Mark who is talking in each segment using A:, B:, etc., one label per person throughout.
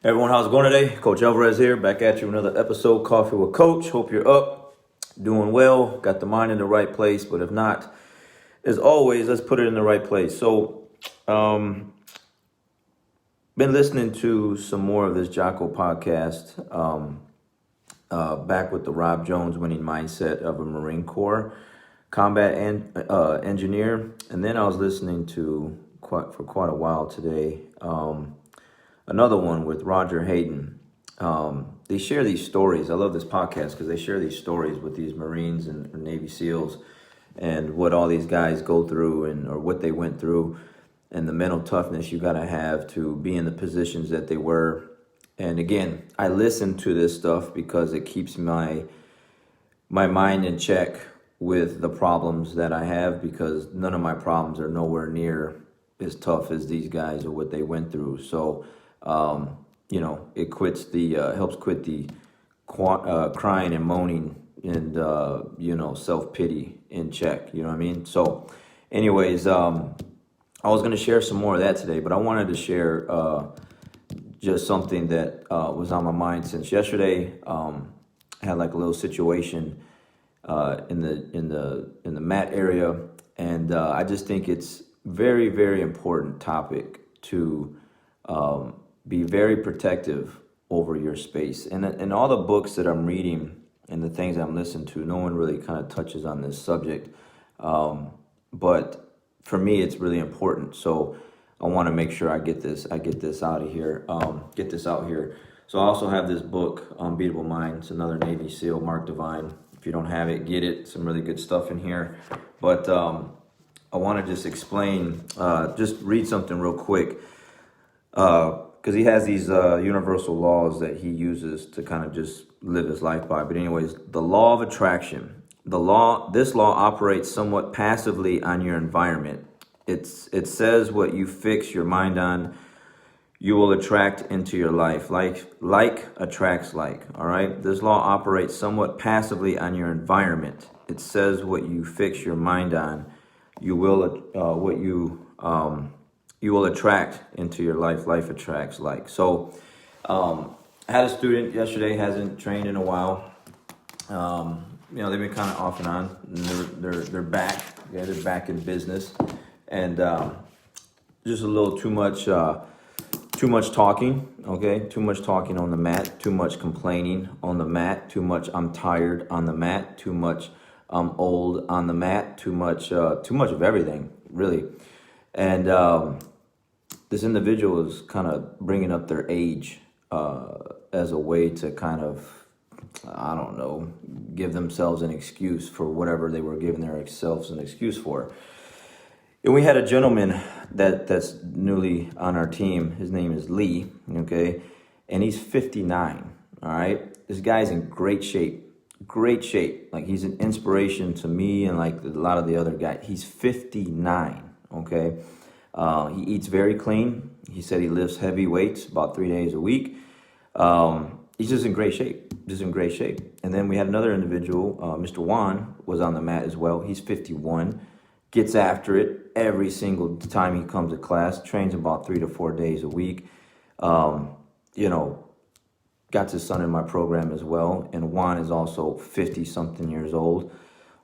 A: Everyone, how's it going today? Coach Alvarez here, back at you with another episode, Coffee with Coach. Hope you're up, doing well, got the mind in the right place, but if not, as always, let's put it in the right place. So, been listening to some more of this Jocko podcast, back with the Rob Jones winning mindset of a Marine Corps combat engineer. And then I was listening to, for quite a while today, another one with Roger Hayden. They share these stories. I love this podcast because they share these stories with these Marines and Navy SEALs and what all these guys go through or what they went through and the mental toughness you got to have to be in the positions that they were. And again, I listen to this stuff because it keeps my mind in check with the problems that I have, because none of my problems are nowhere near as tough as these guys or what they went through. So, it helps quit the crying and moaning and, self-pity in check. You know what I mean? So anyways, I was going to share some more of that today, but I wanted to share just something that was on my mind since yesterday. I had like a little situation in the mat area, and I just think it's very, very important topic to be very protective over your space. And all the books that I'm reading and the things I'm listening to, no one really kind of touches on this subject. But for me, it's really important. So I want to make sure I get this out of here, get this out here. So I also have this book, Unbeatable Mind. It's another Navy SEAL, Mark Divine. If you don't have it, get it. Some really good stuff in here. But I want to just explain, just read something real quick. Because he has these universal laws that he uses to kind of just live his life by. But anyways, the law of attraction. This law operates somewhat passively on your environment. It says what you fix your mind on, you will attract into your life. Like attracts like. All right. This law operates somewhat passively on your environment. It says what you fix your mind on, you will you will attract into your life. Life attracts like. So, I had a student yesterday, hasn't trained in a while. They've been kind of off and on. And they're back. Yeah, they're back in business, and just a little too much talking. Okay, too much talking on the mat. Too much complaining on the mat. Too much I'm tired on the mat. Too much I'm old on the mat. Too much of everything, really. And this individual is kind of bringing up their age as a way to kind of, I don't know, give themselves an excuse for whatever they were giving themselves an excuse for. And we had a gentleman that's newly on our team. His name is Lee, okay? And he's 59, all right? This guy's in great shape. Like, he's an inspiration to me and like a lot of the other guys. He's 59, okay? He eats very clean. He said he lifts heavy weights about 3 days a week. He's just in great shape. And then we had another individual, Mr. Juan, was on the mat as well. He's 51, gets after it every single time he comes to class, trains about 3 to 4 days a week. Got his son in my program as well. And Juan is also 50-something years old,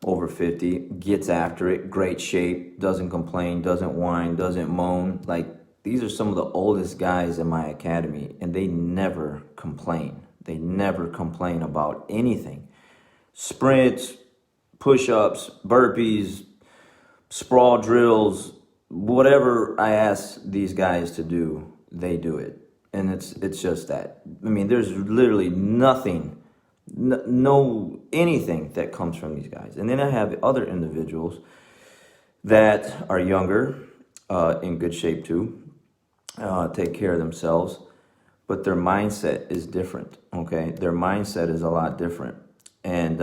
A: over 50, gets after it, great shape, doesn't complain, doesn't whine, doesn't moan. Like, these are some of the oldest guys in my academy, and they never complain. They never complain about anything. Sprints, push-ups, burpees, sprawl drills, whatever I ask these guys to do, they do it. And it's just that. I mean, there's literally nothing, anything that comes from these guys. And then I have other individuals that are younger, in good shape too, take care of themselves, but their mindset is different, okay? Their mindset is a lot different. And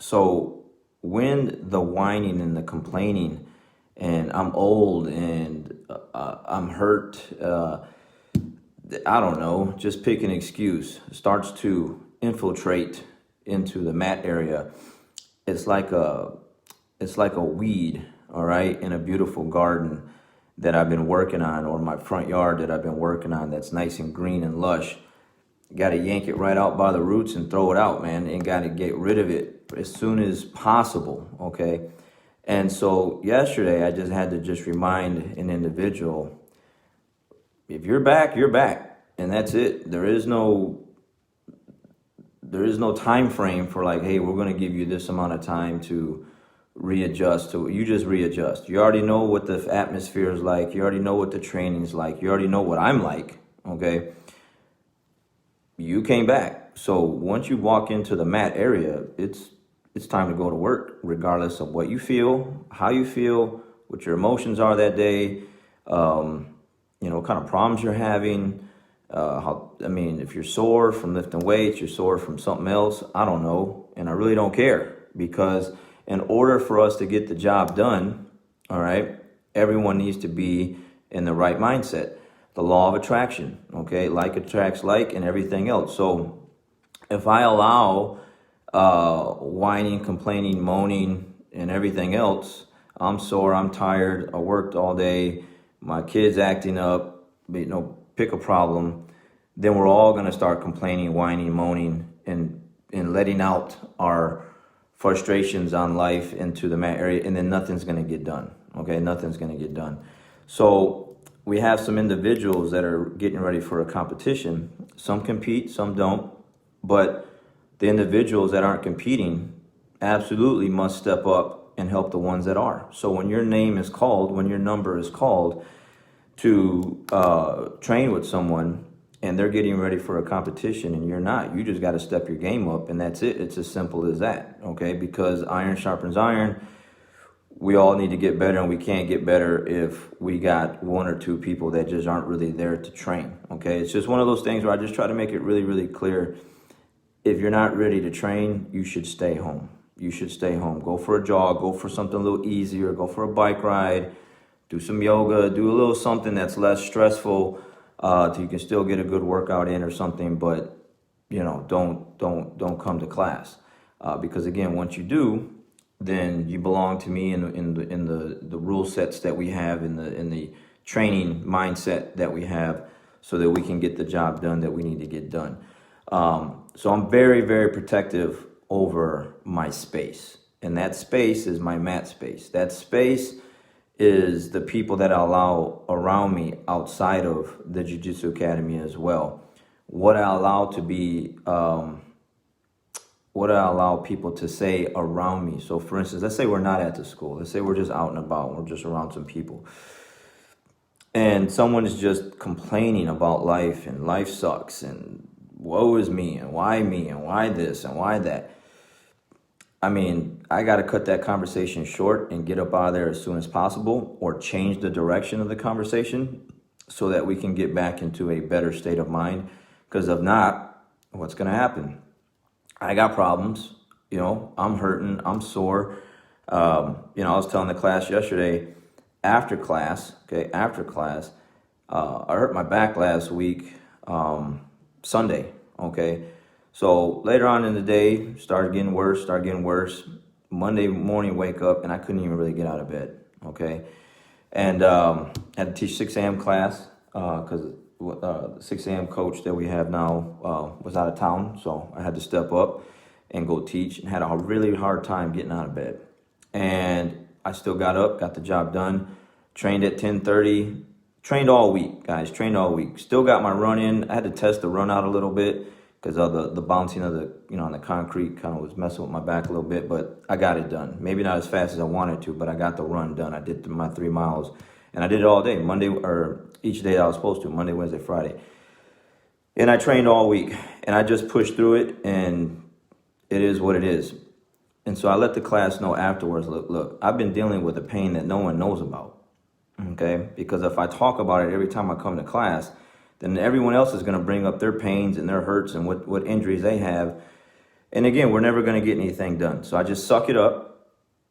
A: so when the whining and the complaining and I'm old and I'm hurt, I don't know, just pick an excuse, starts to infiltrate into the mat area, it's like a weed, all right, in a beautiful garden that I've been working on, or my front yard that I've been working on that's nice and green and lush. Got to yank it right out by the roots and throw it out, man, and got to get rid of it as soon as possible, okay? And so yesterday I just had to just remind an individual, if you're back, you're back, and that's it. There is no time frame for like, hey, we're going to give you this amount of time to readjust. To you just readjust. You already know what the atmosphere is like. You already know what the training's like. You already know what I'm like, okay? You came back. So once you walk into the mat area, it's time to go to work, regardless of what you feel, how you feel, what your emotions are that day, what kind of problems you're having. If you're sore from lifting weights, you're sore from something else, I don't know. And I really don't care, because in order for us to get the job done, all right, everyone needs to be in the right mindset. The law of attraction, okay? Like attracts like and everything else. So if I allow whining, complaining, moaning, and everything else, I'm sore, I'm tired, I worked all day, my kid's acting up, pick a problem, then we're all going to start complaining, whining, moaning, and letting out our frustrations on life into the mat area, and then nothing's going to get done, okay? Nothing's going to get done. So we have some individuals that are getting ready for a competition. Some compete, some don't, but the individuals that aren't competing absolutely must step up and help the ones that are. So when your name is called, when your number is called to train with someone, and they're getting ready for a competition and you're not, you just got to step your game up, and that's it. It's as simple as that, okay? Because iron sharpens iron. We all need to get better, and we can't get better if we got one or two people that just aren't really there to train, okay? It's just one of those things where I just try to make it really, really clear. If you're not ready to train, you should stay home. You should stay home. Go for a jog, go for something a little easier, go for a bike ride, do some yoga, do a little something that's less stressful, so you can still get a good workout in or something, but don't come to class. Because again, once you do, then you belong to me in the rule sets that we have, in the training mindset that we have, so that we can get the job done that we need to get done. So I'm very, very protective over my space, and that space is my mat space. That space is the people that I allow around me outside of the Jiu-Jitsu Academy as well. What I allow to be, what I allow people to say around me. So for instance, let's say we're not at the school. Let's say we're just out and about. We're just around some people. And someone is just complaining about life, and life sucks, and woe is me, and why this, and why that. I got to cut that conversation short and get up out of there as soon as possible, or change the direction of the conversation so that we can get back into a better state of mind. Because if not, what's going to happen? I got problems, I'm hurting, I'm sore. I was telling the class yesterday, after class, I hurt my back last week, Sunday, okay? So later on in the day, started getting worse. Monday morning, wake up, and I couldn't even really get out of bed, okay? And had to teach 6 a.m. class because the 6 a.m. coach that we have now was out of town, so I had to step up and go teach, and had a really hard time getting out of bed. And I still got up, got the job done, trained at 10:30, trained all week, guys, Still got my run in. I had to test the run out a little bit because of the bouncing of the, on the concrete kind of was messing with my back a little bit, but I got it done. Maybe not as fast as I wanted to, but I got the run done. I did my 3 miles, and I did it all day, each day I was supposed to, Monday, Wednesday, Friday. And I trained all week, and I just pushed through it, and it is what it is. And so I let the class know afterwards, look, I've been dealing with a pain that no one knows about, okay? Because if I talk about it every time I come to class, then everyone else is going to bring up their pains and their hurts and what injuries they have. And again, we're never going to get anything done. So I just suck it up.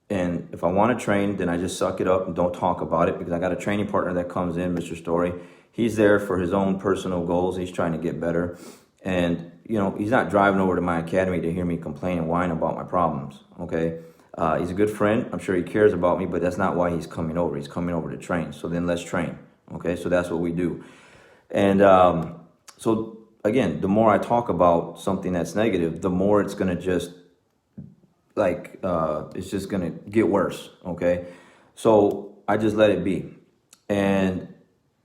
A: And if I want to train, then I just suck it up and don't talk about it, because I got a training partner that comes in, Mr. Story. He's there for his own personal goals. He's trying to get better. And, he's not driving over to my academy to hear me complain and whine about my problems, okay? He's a good friend. I'm sure he cares about me, but that's not why he's coming over. He's coming over to train. So then let's train. Okay, so that's what we do. And so again, the more I talk about something that's negative, the more it's going to just it's just going to get worse. Okay, so I just let it be. And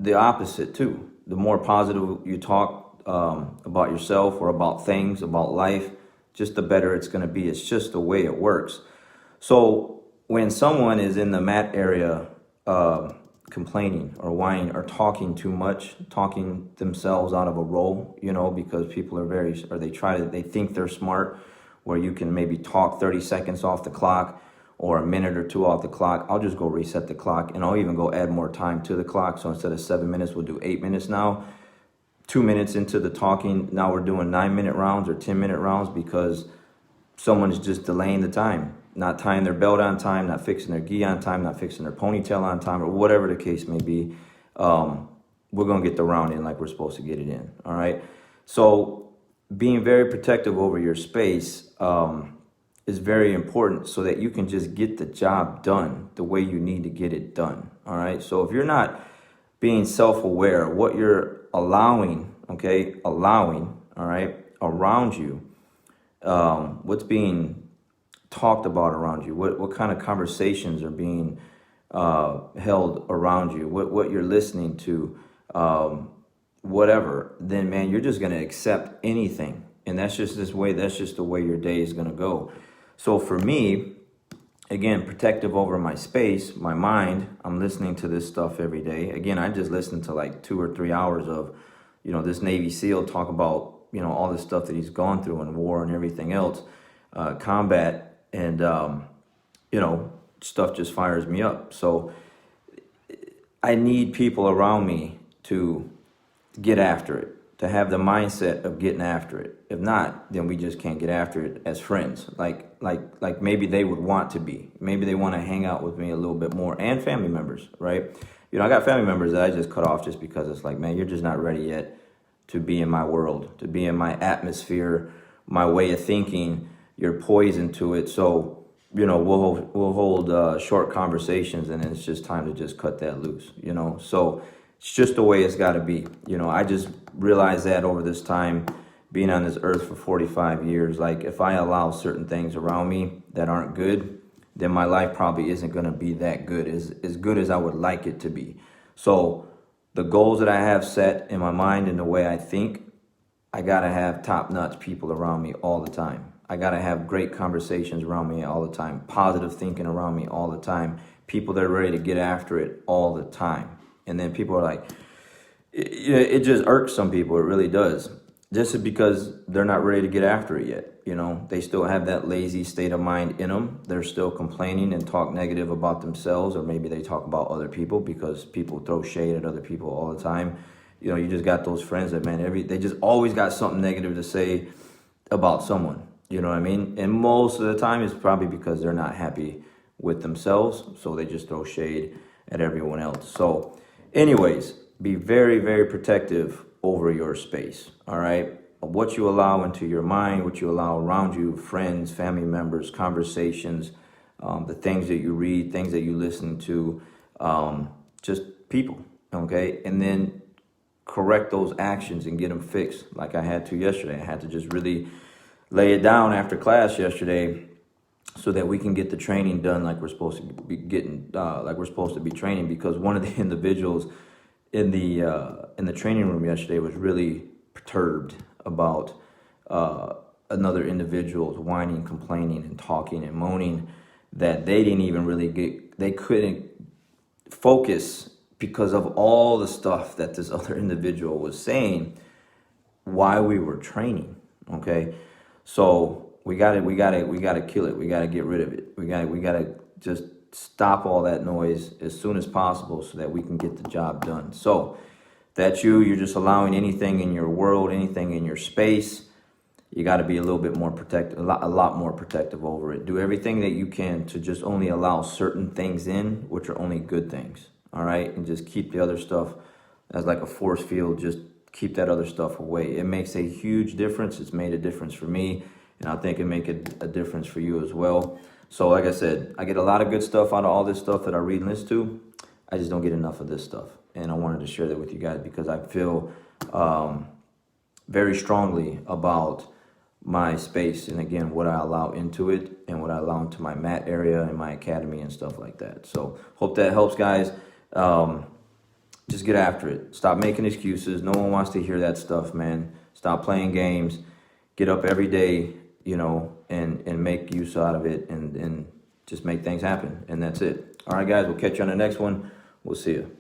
A: the opposite too. The more positive you talk about yourself or about things, about life, just the better it's going to be. It's just the way it works. So when someone is in the mat area complaining or whining or talking too much, talking themselves out of a role, because people are they think they're smart, where you can maybe talk 30 seconds off the clock or a minute or two off the clock. I'll just go reset the clock, and I'll even go add more time to the clock. So instead of 7 minutes, we'll do 8 minutes now. 2 minutes into the talking, now we're doing 9-minute rounds or 10-minute rounds because someone's just delaying the time, not tying their belt on time, not fixing their gi on time, not fixing their ponytail on time, or whatever the case may be. We're going to get the round in like we're supposed to get it in. All right. So being very protective over your space is very important so that you can just get the job done the way you need to get it done. All right. So if you're not being self-aware of what you're allowing, all right, around you, what's being talked about around you, what kind of conversations are being held around you, what you're listening to, whatever, then man, you're just going to accept anything. And that's just the way your day is going to go. So for me, again, protective over my space, my mind, I'm listening to this stuff every day. Again, I just listened to like 2 or 3 hours of, this Navy SEAL talk about, all the stuff that he's gone through in war and everything else, combat, and, stuff just fires me up. So I need people around me to get after it, to have the mindset of getting after it. If not, then we just can't get after it as friends. Like maybe they would want to be. Maybe they want to hang out with me a little bit more, and family members, right? I got family members that I just cut off just because it's like, man, you're just not ready yet to be in my world, to be in my atmosphere, my way of thinking. You're poison to it. So, we'll hold short conversations, and then it's just time to just cut that loose, So it's just the way it's got to be. I just realized that over this time, being on this earth for 45 years, like if I allow certain things around me that aren't good, then my life probably isn't going to be that good, as good as I would like it to be. So the goals that I have set in my mind and the way I think, I got to have top-notch people around me all the time. I got to have great conversations around me all the time, positive thinking around me all the time, people that are ready to get after it all the time. And then people are like, it just irks some people. It really does. Just because they're not ready to get after it yet. They still have that lazy state of mind in them. They're still complaining and talk negative about themselves, or maybe they talk about other people because people throw shade at other people all the time. You just got those friends that, man, they just always got something negative to say about someone. You know what I mean? And most of the time it's probably because they're not happy with themselves. So they just throw shade at everyone else. So anyways, be very, very protective over your space. All right. What you allow into your mind, what you allow around you, friends, family members, conversations, the things that you read, things that you listen to, just people. Okay. And then correct those actions and get them fixed like I had to yesterday. I had to just really lay it down after class yesterday so that we can get the training done like we're supposed to be getting, like we're supposed to be training, because one of the individuals in the training room yesterday was really perturbed about another individual's whining, complaining, and talking and moaning that they didn't even really they couldn't focus because of all the stuff that this other individual was saying while we were training. Okay, so we gotta kill it. We gotta get rid of it. We gotta just stop all that noise as soon as possible so that we can get the job done. So that's you're just allowing anything in your world, anything in your space. You got to be a little bit more protective, a lot more protective over it. Do everything that you can to just only allow certain things in, which are only good things. All right. And just keep the other stuff as like a force field. Just keep that other stuff away. It makes a huge difference. It's made a difference for me, and I think it make a difference for you as well. So like I said, I get a lot of good stuff out of all this stuff that I read and listen to. I just don't get enough of this stuff. And I wanted to share that with you guys because I feel very strongly about my space and, again, what I allow into it and what I allow into my mat area and my academy and stuff like that. So hope that helps, guys. Just get after it. Stop making excuses. No one wants to hear that stuff, man. Stop playing games. Get up every day, and make use out of it and just make things happen. And that's it. All right, guys, we'll catch you on the next one. We'll see you.